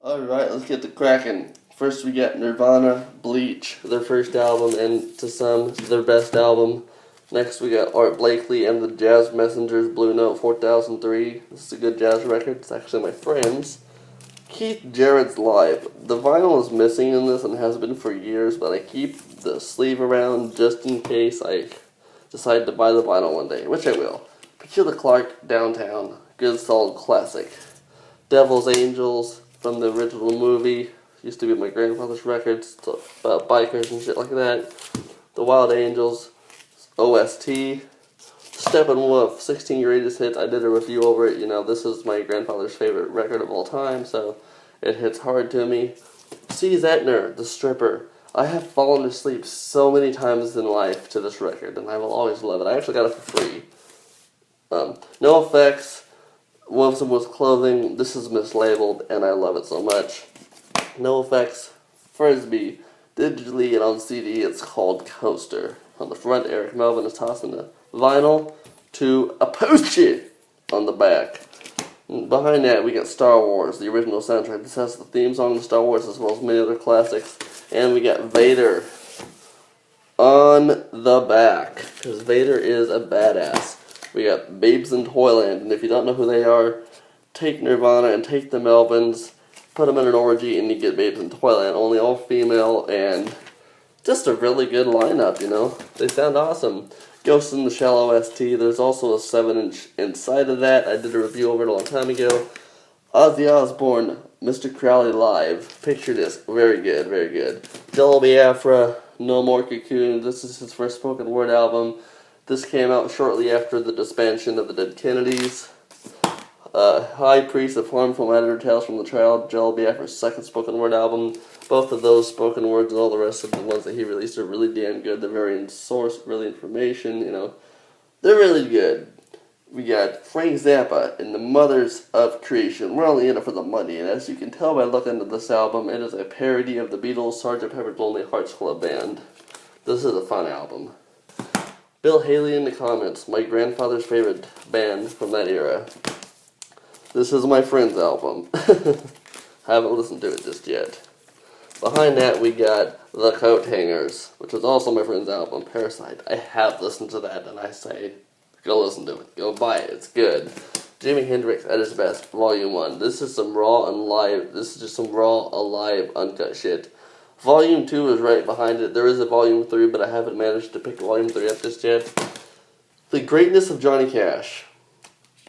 Alright, let's get the cracking. First we got Nirvana, Bleach, their first album, and to some, their best album. Next we got Art Blakely and the Jazz Messengers Blue Note 4003. This is a good jazz record. It's actually my friend's. Keith Jarrett's Live. The vinyl is missing in this and has been for years, but I keep the sleeve around just in case I decide to buy the vinyl one day, which I will. Peculiar Clark, Downtown. Good solid classic. Devil's Angels from the original movie. Used to be my grandfather's records about bikers and shit like that. The Wild Angels OST. Steppenwolf, 16 Greatest Hits. I did a review over it. You know, this is my grandfather's favorite record of all time, so it hits hard to me. C. Zetner, The Stripper. I have fallen asleep so many times in life to this record, and I will always love it. I actually got it for free. No Effects, Wolves and Wolves Clothing. This is mislabeled, and I love it so much. No Effects, Frisbee. Digitally and on CD, it's called Coaster. On the front, Eric Melvin is tossing the vinyl to a poster on the back. And behind that, we got Star Wars, the original soundtrack. This has the theme song to Star Wars as well as many other classics. And we got Vader on the back, because Vader is a badass. We got Babes in Toyland, and if you don't know who they are, take Nirvana and take the Melvins, put them in an orgy, and you get Babes in Toyland. Only all female, and just a really good lineup, you know. They sound awesome. Ghost in the Shell OST. There's also a 7-inch inside of that. I did a review over it a long time ago. Ozzy Osbourne, Mr. Crowley Live. Picture disc. Very good, very good. Joel Biafra, No More Cocoon. This is his first spoken word album. This came out shortly after the disbandment of the Dead Kennedys. High Priest of Harmful Matter, Tales from the Child, Joel Biafra's second spoken word album. Both of those spoken words and all the rest of the ones that he released are really damn good. They're very in source, really information, you know. They're really good. We got Frank Zappa and the Mothers of Creation. We're only in it for the money, and as you can tell by looking at this album, it is a parody of the Beatles' Sgt. Pepper's Lonely Hearts Club Band. This is a fun album. Bill Haley in the comments, my grandfather's favorite band from that era. This is my friend's album. I haven't listened to it just yet. Behind that, we got The Coat Hangers, which is also my friend's album, Parasite. I have listened to that, and I say, go listen to it. Go buy it. It's good. Jimi Hendrix at his best, Volume 1. This is some raw and live. This is just some raw, alive, uncut shit. Volume 2 is right behind it. There is a Volume 3, but I haven't managed to pick Volume 3 up just yet. The Greatness of Johnny Cash.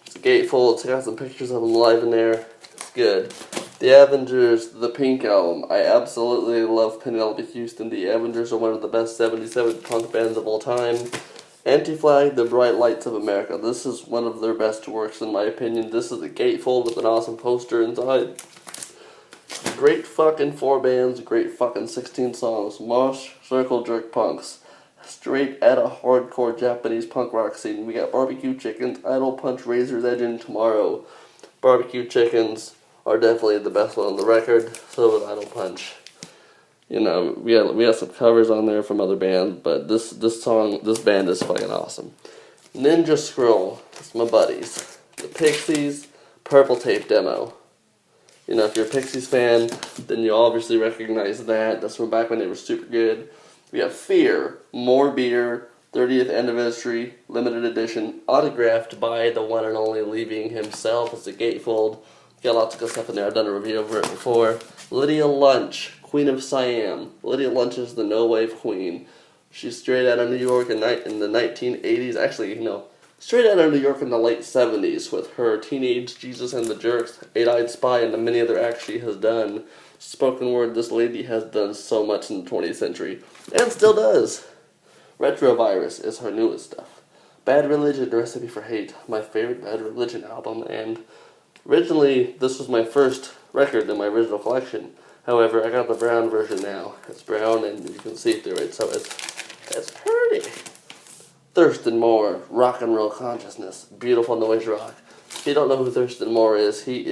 It's a gatefold. It's got some pictures of him live in there. It's good. The Avengers, the Pink Album. I absolutely love Penelope Houston. The Avengers are one of the best 77 punk bands of all time. Anti-Flag, The Bright Lights of America. This is one of their best works in my opinion. This is a gatefold with an awesome poster inside. Great fucking 4 bands, great fucking 16 songs. Mosh, Circle Jerk Punks. Straight at a hardcore Japanese punk rock scene. We got Barbecue Chickens, Idol Punch, Razor's Edge, and Tomorrow. Barbecue Chickens are definitely the best one on the record. So is Idol Punch. You know, we have some covers on there from other bands, but this band is fucking awesome. Ninja Scroll, it's my buddies. The Pixies, Purple Tape Demo. You know, if you're a Pixies fan, then you obviously recognize that. That's from back when they were super good. We have Fear, More Beer, 30th Anniversary, Limited Edition, autographed by the one and only Leaving himself. It's a gatefold. Got lots of good stuff in there. I've done a review over it before. Lydia Lunch, Queen of Siam. Lydia Lunch is the no-wave queen. She's straight out of New York in the 1980s. Actually, you know, straight out of New York in the late 70s with her Teenage Jesus and the Jerks, Eight-Eyed Spy, and the many other acts she has done. Spoken word, this lady has done so much in the 20th century. And still does. Retrovirus is her newest stuff. Bad Religion, Recipe for Hate. My favorite Bad Religion album, and originally, this was my first record in my original collection. However, I got the brown version now. It's brown and you can see through it, so it's pretty. Thurston Moore, Rock and Roll Consciousness, beautiful noise rock. If you don't know who Thurston Moore is, he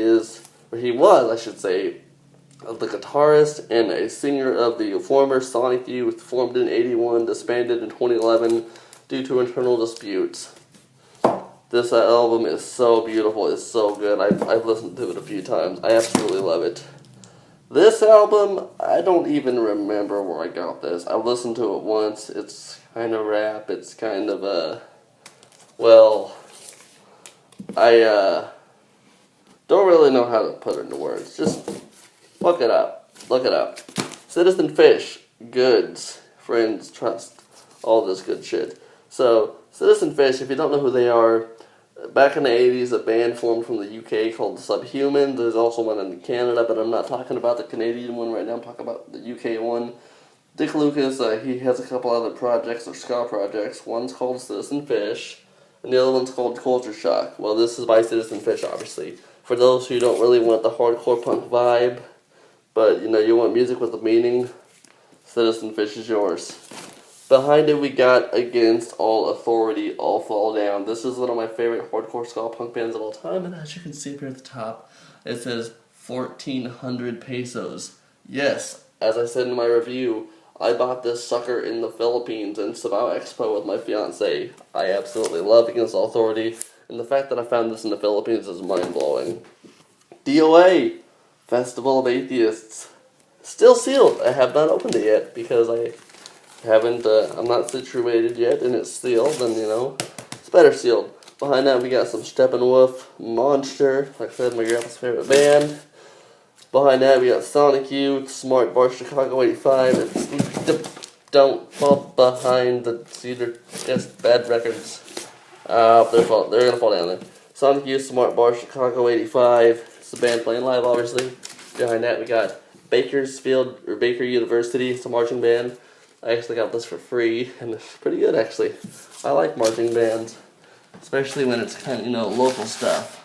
was, I should say, the guitarist and a singer of the former Sonic Youth, formed in 81, disbanded in 2011 due to internal disputes. This album is so beautiful, it's so good. I've listened to it a few times. I absolutely love it. This album, I don't even remember where I got this. I listened to it once. It's kind of rap. It's kind of well, I don't really know how to put it into words. Just look it up. Look it up. Citizen Fish, Goods, Friends, Trust, all this good shit. So, Citizen Fish, if you don't know who they are, back in the 80s, a band formed from the UK called Subhuman. There's also one in Canada, but I'm not talking about the Canadian one right now. I'm talking about the UK one. Dick Lucas, he has a couple other projects, or ska projects. One's called Citizen Fish, and the other one's called Culture Shock. Well, this is by Citizen Fish, obviously. For those who don't really want the hardcore punk vibe, but, you want music with a meaning, Citizen Fish is yours. Behind it, we got Against All Authority, All Fall Down. This is one of my favorite hardcore ska punk bands of all time, and as you can see up here at the top, it says 1,400 pesos. Yes, as I said in my review, I bought this sucker in the Philippines in Sabao Expo with my fiance. I absolutely love Against All Authority, and the fact that I found this in the Philippines is mind-blowing. DOA, Festival of Atheists. Still sealed. I have not opened it yet because I'm not situated yet, and it's sealed, and it's better sealed. Behind that, we got some Steppenwolf, Monster, like I said, my grandpa's favorite band. Behind that, we got Sonic Youth, Smart Bar, Chicago 85, and Don't Fall Behind the Cedar, bad records. They're gonna fall down there. Sonic Youth, Smart Bar, Chicago 85, it's the band playing live, obviously. Behind that, we got Baker University, it's a marching band. I actually got this for free, and it's pretty good, actually. I like marching bands, especially when it's kind of, local stuff.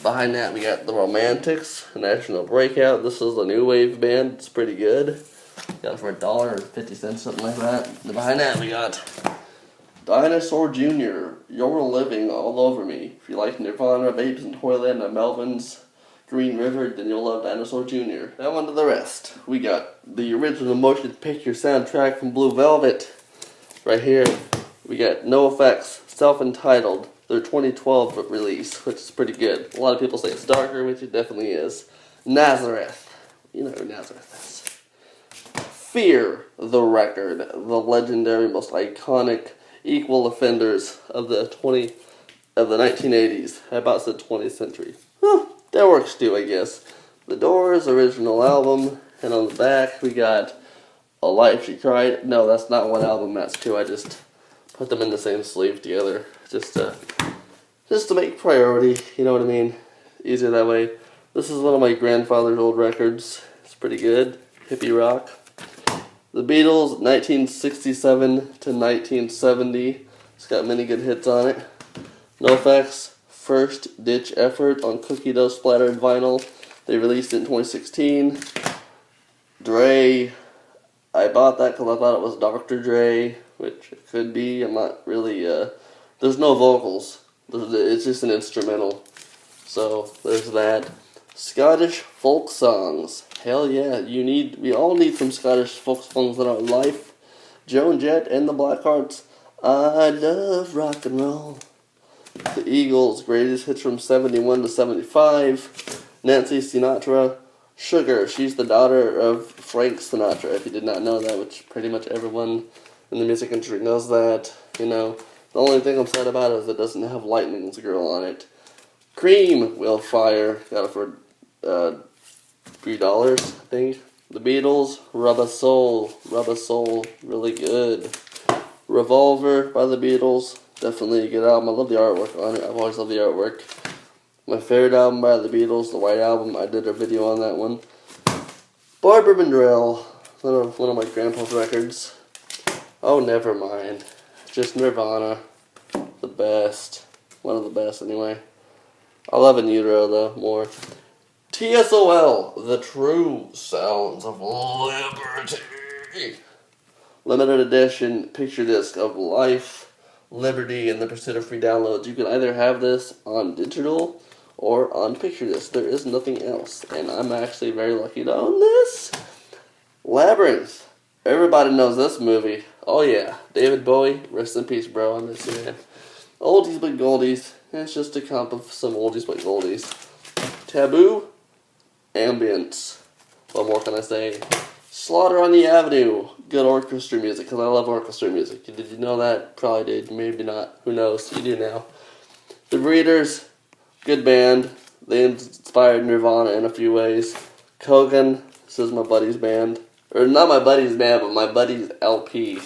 Behind that, we got The Romantics, National Breakout. This is a new wave band. It's pretty good. Got it for $1.50, something like that. And behind that, we got Dinosaur Jr., You're Living All Over Me. If you like Nirvana, Babes in Toyland, and Melvin's Green River, then you'll love Dinosaur Jr. Now on to the rest. We got the original motion picture soundtrack from Blue Velvet. Right here, we got NoFX, self-entitled, their 2012 release, which is pretty good. A lot of people say it's darker, which it definitely is. Nazareth. You know who Nazareth is. Fear, the record, the legendary, most iconic equal offenders of the 1980s. I about said 20th century. Huh. That works too, I guess. The Doors, original album, and on the back we got A Life She Cried. No, that's not one album, that's two. I just put them in the same sleeve together, just to make priority, you know what I mean? Easier that way. This is one of my grandfather's old records. It's pretty good. Hippie rock. The Beatles, 1967 to 1970. It's got many good hits on it. NoFX, first ditch effort on cookie dough splattered vinyl. They released it in 2016. Dre, I bought that because I thought it was Dr. Dre, which it could be. I'm not really, there's no vocals. It's just an instrumental. So, there's that. Scottish folk songs. Hell yeah, we all need some Scottish folk songs in our life. Joan Jett and the Blackhearts. I love rock and roll. The Eagles, greatest hits from 71 to 75. Nancy Sinatra, Sugar. She's the daughter of Frank Sinatra, if you did not know that, which pretty much everyone in the music industry knows that. The only thing I'm sad about is it doesn't have Lightning's Girl on it. Cream, Will Fire, got it for $3, I think. The Beatles, Rubber Soul, really good. Revolver by the Beatles, definitely a good album. I love the artwork on it. I've always loved the artwork. My favorite album by the Beatles, the White Album. I did a video on that one. Barbara Mandrell, one of my grandpa's records. Oh, never mind. Just Nirvana, the best. One of the best, anyway. I love In Utero, though, more. TSOL, The True Sounds of Liberty. Limited edition picture disc of Life, Liberty, and the Pursuit of Free downloads. You can either have this on digital or on picture disc. There is nothing else, and I'm actually very lucky to own this. Labyrinth. Everybody knows this movie. Oh yeah, David Bowie, rest in peace, bro. I miss you, man. Oldies but goldies. It's just a comp of some oldies but goldies. Taboo, Ambience. What more can I say? Slaughter on the Avenue. Good orchestra music, because I love orchestra music. Did you know that? Probably did. Maybe not. Who knows? You do now. The Breeders. Good band. They inspired Nirvana in a few ways. Kogan. This is my buddy's band. Or not my buddy's band, but my buddy's LP.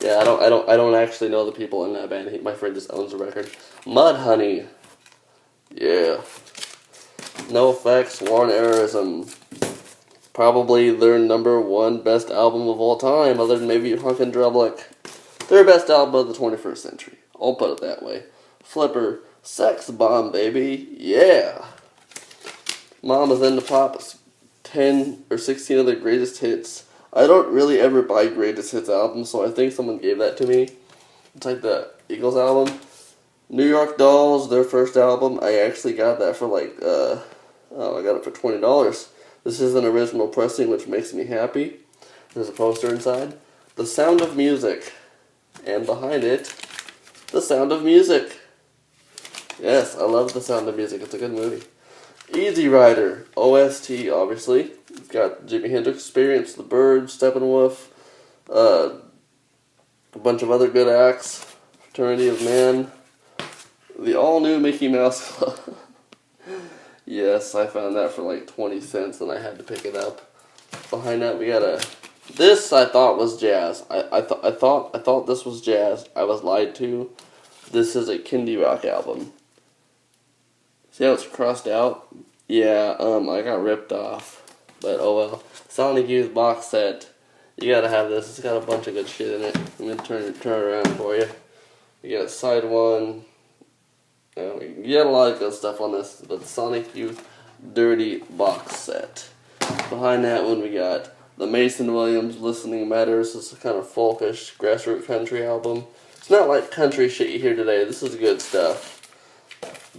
Yeah, I don't actually know the people in that band. My friend just owns the record. Mudhoney. Yeah. No Effects, Warren Arism. Probably their #1 best album of all time, other than maybe Hunk and Drublick. Their best album of the 21st century. I'll put it that way. Flipper. Sex Bomb, baby. Yeah. Mama's into Pop. 10 or 16 of their greatest hits. I don't really ever buy greatest hits albums, so I think someone gave that to me. It's like the Eagles album. New York Dolls, their first album. I actually got that for I got it for $20. This is an original pressing, which makes me happy. There's a poster inside. The Sound of Music. And behind it, The Sound of Music. Yes, I love The Sound of Music. It's a good movie. Easy Rider. OST, obviously. It's got Jimi Hendrix Experience, The Byrds, Steppenwolf, a bunch of other good acts. Fraternity of Man. The all-new Mickey Mouse Club. Yes, I found that for like 20 cents and I had to pick it up. Behind that we got this I thought was jazz. I thought this was jazz. I was lied to. This is a Kindie Rock album. See how it's crossed out? Yeah, I got ripped off. But oh well. Sonic Youth box set. You gotta have this. It's got a bunch of good shit in it. I'm gonna turn it around for you. You got side 1. You got a lot of good stuff on this, but the Sonic Youth Dirty box set. Behind that one we got the Mason Williams Listening Matters. This is kind of folkish grassroots country album. It's not like country shit you hear today. This is good stuff.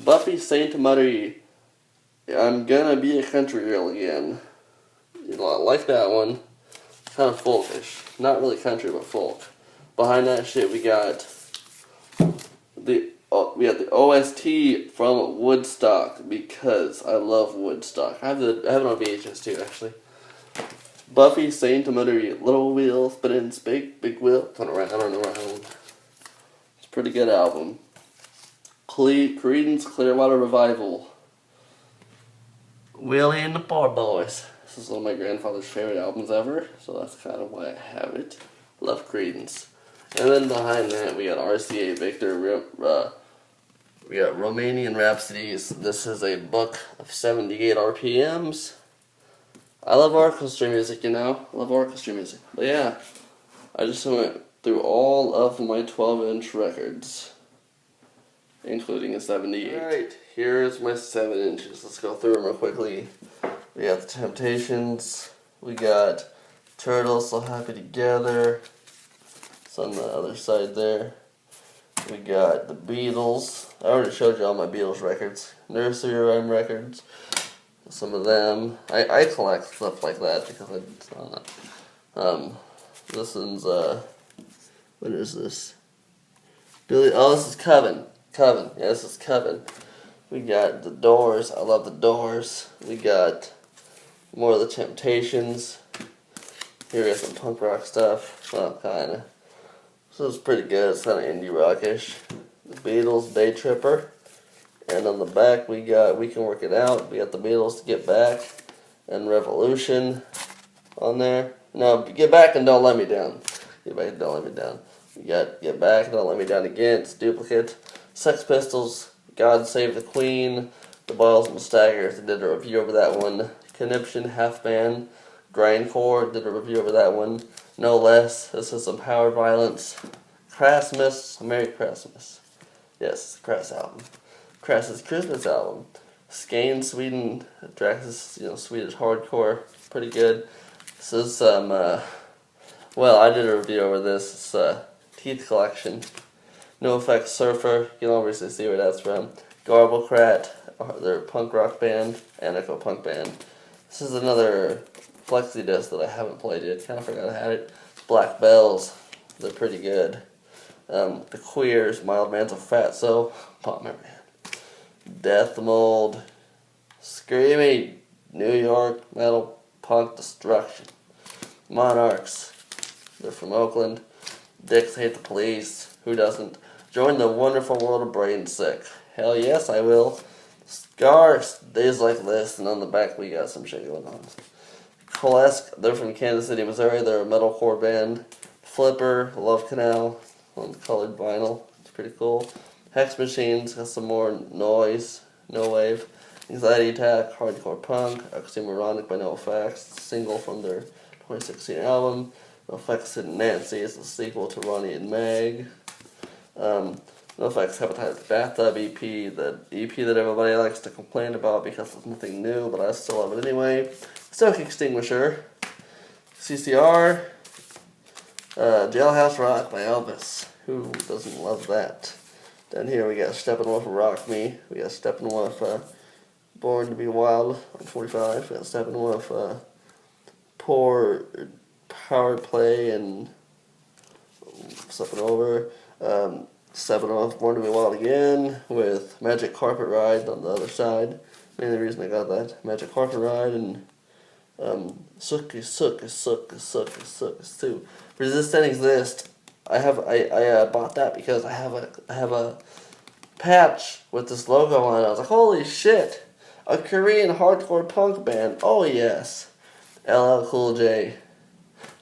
Buffy Sainte-Marie. I'm gonna be a country girl again. You know, I like that one. Kind of folkish. Not really country, but folk. Behind that shit we got the OST from Woodstock, because I love Woodstock. I have it on VHS too, actually. Buffy Sainte-Marie, Little Wheel Spinning, Big Wheel, turn around. It's a pretty good album. Creedence Clearwater Revival. Willie and the Poor Boys. This is one of my grandfather's favorite albums ever, so that's kind of why I have it. Love Creedence. And then behind that, we got RCA Victor, we got Romanian Rhapsodies. This is a book of 78 RPMs. I love orchestra music, you know. I love orchestra music. But yeah, I just went through all of my 12-inch records, including a 78. Alright, here's my 7 inches. Let's go through them real quickly. We got the Temptations. We got Turtles, So Happy Together. It's on the other side there. We got the Beatles. I already showed you all my Beatles records. Nursery Rhyme records. Some of them. I collect stuff like that because it's not. This one's, what is this? This is Coven. Yeah, this is Coven. We got the Doors. I love the Doors. We got more of the Temptations. Here we got some punk rock stuff. Well, kinda. This is pretty good. It's kind of indie rockish. The Beatles, Day Tripper. And on the back we got We Can Work It Out. We got the Beatles, To Get Back. And Revolution on there. No, Get Back and Don't Let Me Down. Get Back and Don't Let Me Down. We got Get Back, Don't Let Me Down Again. It's Duplicate. Sex Pistols, God Save the Queen. The Boils and Staggers. I did a review over that one. Conniption, Half Band. Grindcore, did a review over that one. No Less. This is some Power Violence. Crassmas, Merry Christmas. Yes, it's a Crass album. Crass's Christmas album. Skane, Sweden, Drax's, Swedish hardcore. Pretty good. This is some, well, I did a review over this. It's Teeth Collection. No Effects Surfer. You can obviously see where that's from. Garblecrat, their punk rock band. Anarka punk band. This is another flexi disc that I haven't played yet. Kind of forgot I had it. Black Bells. They're pretty good. The Queers, Mild Man's of Fatso, Bomber Man. Death Mold. Screamy, New York, metal, Punk Destruction. Monarchs. They're from Oakland. Dicks Hate the Police. Who doesn't? Join the wonderful world of Brain Sick. Hell yes, I will. Scars. Days Like This. And on the back, we got some shit going on. Colesk. They're from Kansas City, Missouri. They're a metalcore band. Flipper. Love Canal. On colored vinyl. It's pretty cool. Hex Machines. Got some more noise. No Wave. Anxiety Attack. Hardcore Punk. Oxymoronic by NoFX. Single from their 2016 album. NoFX and Nancy is the sequel to Ronnie and Meg. NoFX Hepatitis Bathtub EP, the EP that everybody likes to complain about because it's nothing new, but I still love it anyway. Smoke Extinguisher. CCR. Jailhouse Rock by Elvis. Who doesn't love that? Then here we got Steppenwolf Rock Me. We got Steppenwolf Born to Be Wild on 45. We got Steppenwolf Power Play and something over. Steppenwolf Born to Be Wild again with Magic Carpet Ride on the other side. Mainly the reason I got that. Magic Carpet Ride and Sucky too. Resist and Exist. I bought that because I have a patch with this logo on it. I was like, holy shit, a Korean hardcore punk band. Oh yes, LL Cool J.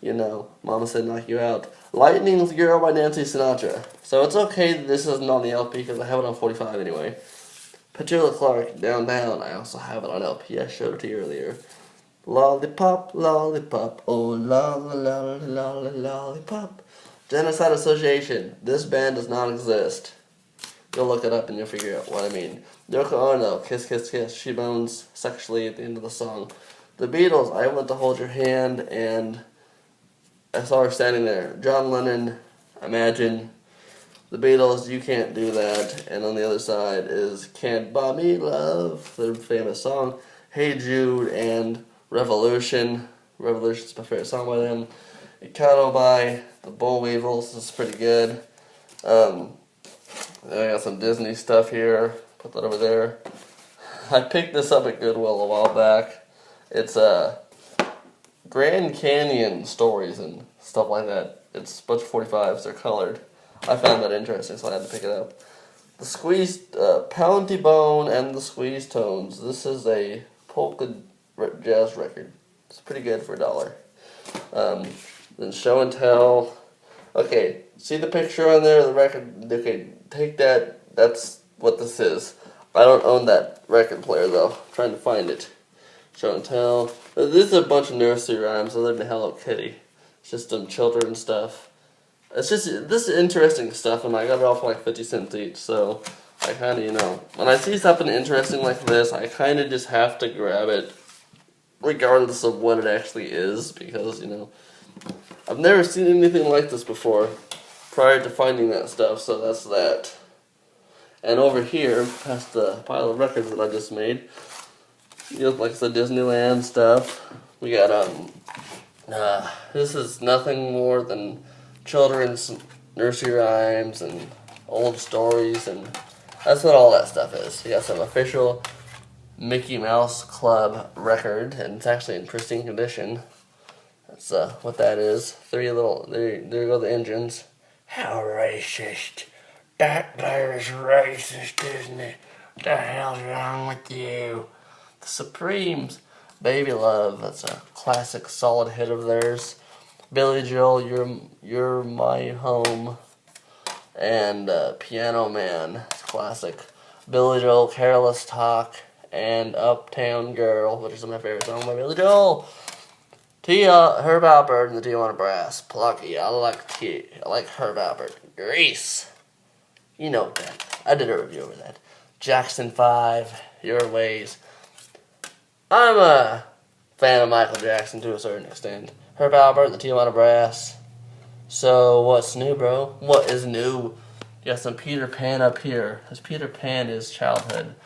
You know, Mama Said Knock You Out. Lightning's Girl by Nancy Sinatra. So it's okay that this isn't on the LP because I have it on 45 anyway. Petula Clark, Downtown. I also have it on LP. I showed it to you earlier. Lollipop, lollipop, oh lollipop. Genocide Association. This band does not exist. You'll look it up and you'll figure out what I mean. Yoko Ono, Kiss Kiss Kiss. She moans sexually at the end of the song. The Beatles, I Want to Hold Your Hand, and I saw her standing there. John Lennon, Imagine. The Beatles, You Can't Do That. And on the other side is Can't Buy Me Love, their famous song. Hey Jude and Revolution. Revolution's my favorite song by them. Ikano by the Boll Weevils. This is pretty good. I got some Disney stuff here. Put that over there. I picked this up at Goodwill a while back. It's Grand Canyon stories and stuff like that. It's a bunch of 45s. They're colored. I found that interesting, so I had to pick it up. The Squeezed Poundy Bone and the Squeeze Tones. This is a polka jazz record. It's pretty good for $1. Then Show and Tell. Okay, see the picture on there, the record. Okay, take that. That's what this is. I don't own that record player though. I'm trying to find it. Show and Tell. This is a bunch of nursery rhymes other than Hello Kitty. It's just some children stuff. It's just, this is interesting stuff, and I got it all for like 50 cents each, so I kind of, when I see something interesting like this, I kind of just have to grab it, regardless of what it actually is, because, I've never seen anything like this before, prior to finding that stuff, so that's that. And over here, past the pile of records that I just made, like I said, Disneyland stuff. We got, this is nothing more than children's nursery rhymes and old stories, and that's what all that stuff is. You got some official Mickey Mouse Club record, and it's actually in pristine condition. That's what that is. Three little, there go the engines. How racist. That there is racist, isn't it? What the hell's wrong with you? The Supremes, Baby Love, that's a classic solid hit of theirs. Billy Joel, You're My Home, and Piano Man, it's classic. Billy Joel, Careless Talk, and Uptown Girl, which is my favorite song by Billy Joel. Herb Alpert and the Tijuana Brass, Plucky, I like Herb Alpert. Grease, you know that. I did a review over that. Jackson 5, Your Ways. I'm a fan of Michael Jackson to a certain extent. Herb Alpert, the Tijuana Brass. So, what's new, bro? What is new? You got some Peter Pan up here. Because Peter Pan is childhood.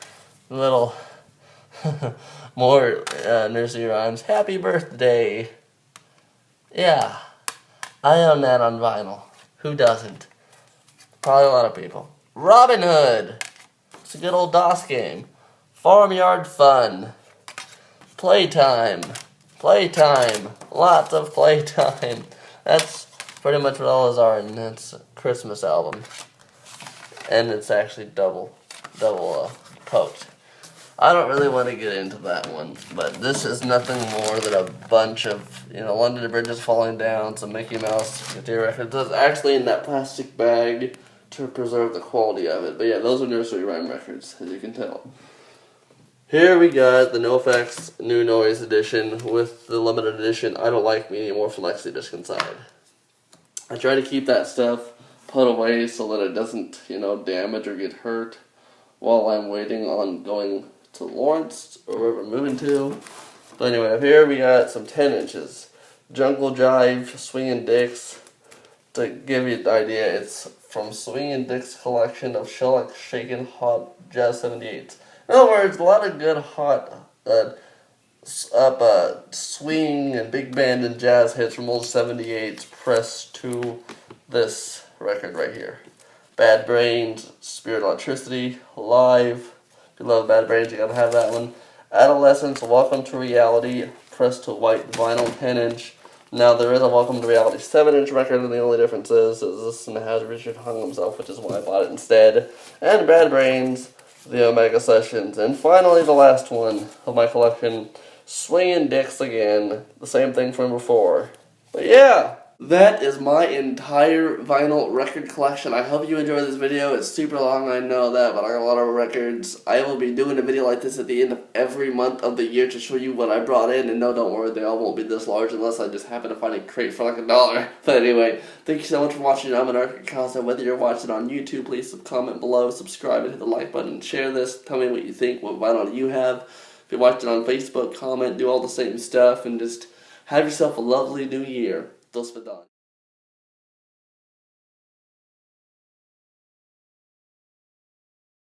A little more nursery rhymes. Happy birthday. Yeah. I own that on vinyl. Who doesn't? Probably a lot of people. Robin Hood. It's a good old DOS game. Farmyard Fun. Playtime. Playtime. Lots of playtime. That's pretty much what all those are, and it's a Christmas album. And it's actually double poked. I don't really want to get into that one, but this is nothing more than a bunch of, London Bridges falling down, some Mickey Mouse guitar records. It's actually in that plastic bag to preserve the quality of it. But yeah, those are nursery rhyme records, as you can tell. Here we got the NoFX New Noise edition with the limited edition I Don't Like Me Anymore Flexi disc inside. I try to keep that stuff put away so that it doesn't, damage or get hurt while I'm waiting on going to Lawrence or wherever I'm moving to. But anyway, up here we got some 10 inches. Jungle Jive, Swingin' Dicks. To give you an idea, it's from Swingin' Dicks collection of Shellac Shakin' Hot Jazz 78s. In other words, a lot of good hot swing and big band and jazz hits from old 78s pressed to this record right here. Bad Brains, Spirit Electricity, Live. If you love Bad Brains, you gotta have that one. Adolescence, Welcome to Reality, pressed to white vinyl 10-inch. Now there is a Welcome to Reality 7-inch record, and the only difference is this one has Richard Hung himself, which is why I bought it instead. And Bad Brains, the Omega Sessions. And finally, the last one of my collection, Swingin' Dicks again. The same thing from before. But yeah, that is my entire vinyl record collection. I hope you enjoyed this video. It's super long, I know that, but I got a lot of records. I will be doing a video like this at the end of every month of the year to show you what I brought in. And no, don't worry, they all won't be this large unless I just happen to find a crate for like $1. But anyway, thank you so much for watching. I'm Anarka, Akaza. Whether you're watching on YouTube, please comment below, subscribe, and hit the like button. Share this. Tell me what you think, what vinyl you have. If you're watching on Facebook, comment, do all the same stuff, and just have yourself a lovely new year. Dos Vidal.